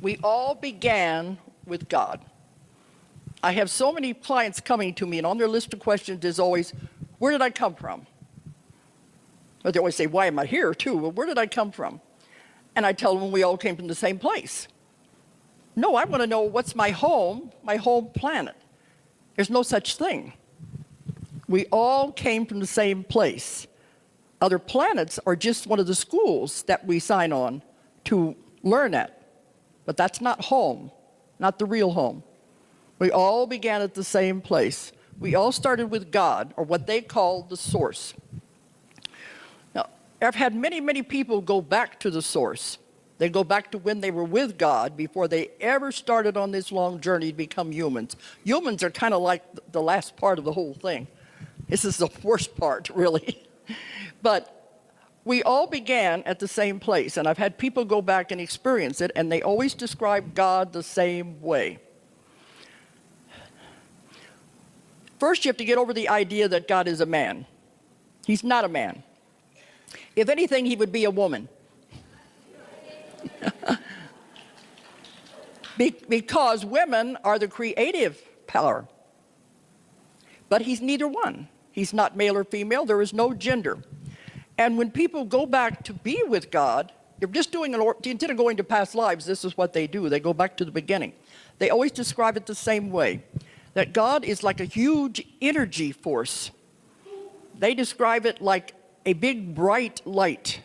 We all began with God. I have so many clients coming to me, and on their list of questions is always, where did I come from? But they always say, why am I here too? Well, where did I come from? And I tell them we all came from the same place. No, I want to know what's my home planet. There's no such thing. We all came from the same place. Other planets are just one of the schools that we sign on to learn at. But that's not home, not the real home. We all began at the same place. We all started with God, or what they call the source. Now, I've had many, many people go back to the source. They go back to when they were with God before they ever started on this long journey to become humans. Humans are kind of like the last part of the whole thing. This is the worst part, really. But we all began at the same place, and I've had people go back and experience it, and they always describe God the same way. First, you have to get over the idea that God is a man. He's not a man. If anything, he would be a woman. Because women are the creative power. But he's neither one. He's not male or female. There is no gender. And when people go back to be with God, they're just doing instead of going to past lives, this is what they do. They go back to the beginning. They always describe it the same way, that God is like a huge energy force. They describe it like a big bright light.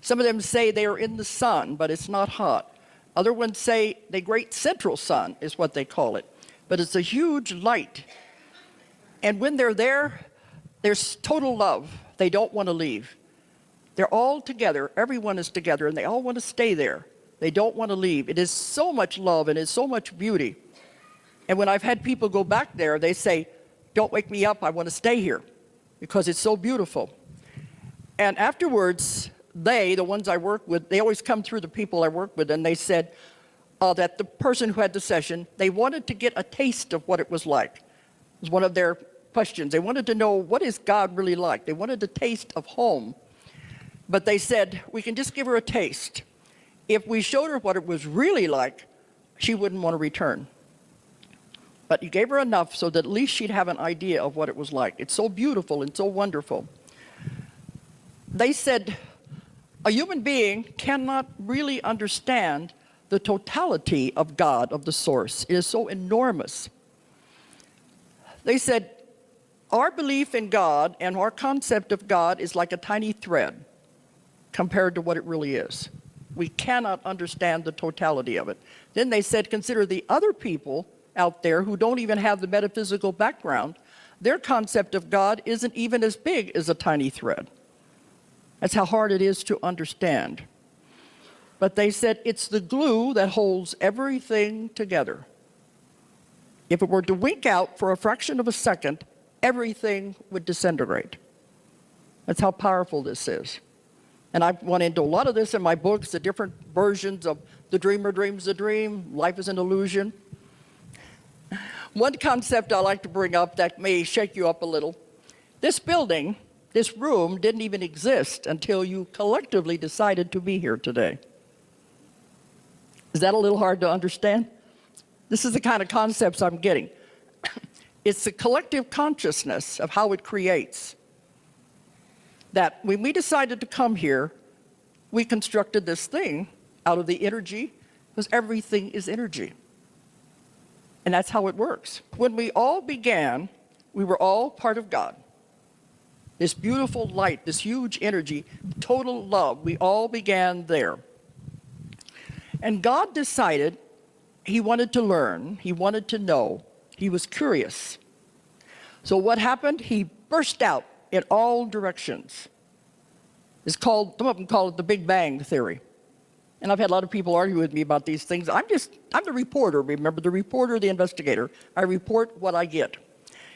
Some of them say they are in the sun, but it's not hot. Other ones say the great central sun is what they call it. But it's a huge light. And when they're there, there's total love. They don't want to leave. They're all together. Everyone is together, and they all want to stay there. They don't want to leave. It is so much love, and it's so much beauty. And when I've had people go back there, they say, don't wake me up. I want to stay here because it's so beautiful. And afterwards, the ones I work with, they always come through the people I work with, and they said that the person who had the session, they wanted to get a taste of what it was like. It was one of their questions. They wanted to know, what is God really like? They wanted a taste of home. But they said, we can just give her a taste. If we showed her what it was really like, she wouldn't want to return. But you gave her enough so that at least she'd have an idea of what it was like. It's so beautiful and so wonderful. They said, a human being cannot really understand the totality of God, of the source. It is so enormous. They said, our belief in God and our concept of God is like a tiny thread compared to what it really is. We cannot understand the totality of it. Then they said, consider the other people out there who don't even have the metaphysical background. Their concept of God isn't even as big as a tiny thread. That's how hard it is to understand. But they said it's the glue that holds everything together. If it were to wink out for a fraction of a second, everything would disintegrate. That's how powerful this is. And I've went into a lot of this in my books, the different versions of the dreamer dreams a dream, life is an illusion. One concept I like to bring up that may shake you up a little. This building, this room, didn't even exist until you collectively decided to be here today. Is that a little hard to understand? This is the kind of concepts I'm getting. It's the collective consciousness of how it creates. That when we decided to come here, we constructed this thing out of the energy, because everything is energy. And that's how it works. When we all began, we were all part of God. This beautiful light, this huge energy, total love, we all began there. And God decided he wanted to learn, he wanted to know, he was curious. So what happened? He burst out in all directions. It's called, some of them call it the Big Bang Theory. And I've had a lot of people argue with me about these things. I'm the reporter, remember, the reporter, the investigator. I report what I get.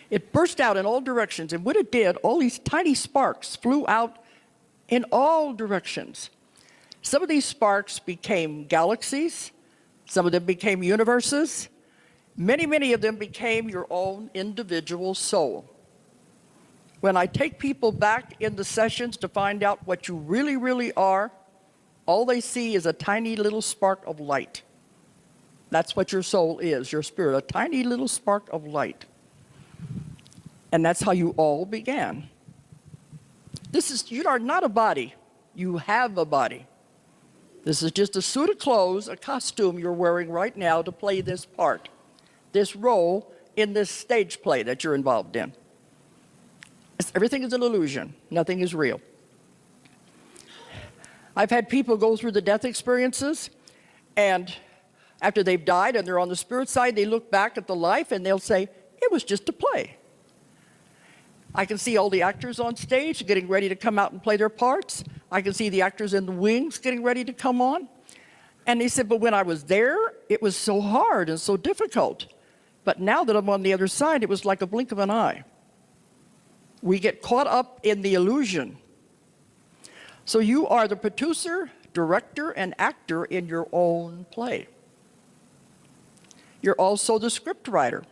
It burst out in all directions, and when it did, all these tiny sparks flew out in all directions. Some of these sparks became galaxies. Some of them became universes. Many, many of them became your own individual soul. When I take people back in the sessions to find out what you really, really are, all they see is a tiny little spark of light. That's what your soul is, your spirit, a tiny little spark of light. And that's how you all began. You are not a body. You have a body. This is just a suit of clothes, a costume you're wearing right now to play this part, this role in this stage play that you're involved in. Everything is an illusion. Nothing is real. I've had people go through the death experiences, and after they've died and they're on the spirit side, they look back at the life and they'll say, it was just a play. I can see all the actors on stage getting ready to come out and play their parts. I can see the actors in the wings getting ready to come on. And they said, but when I was there, it was so hard and so difficult. But now that I'm on the other side, it was like a blink of an eye. We get caught up in the illusion. So you are the producer, director, and actor in your own play. You're also the script writer.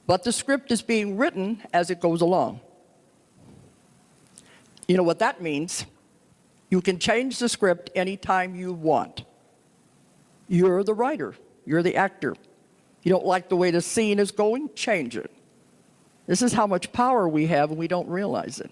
But the script is being written as it goes along. You know what that means? You can change the script anytime you want. You're the writer. You're the actor. You don't like the way the scene is going? Change it. This is how much power we have, and we don't realize it.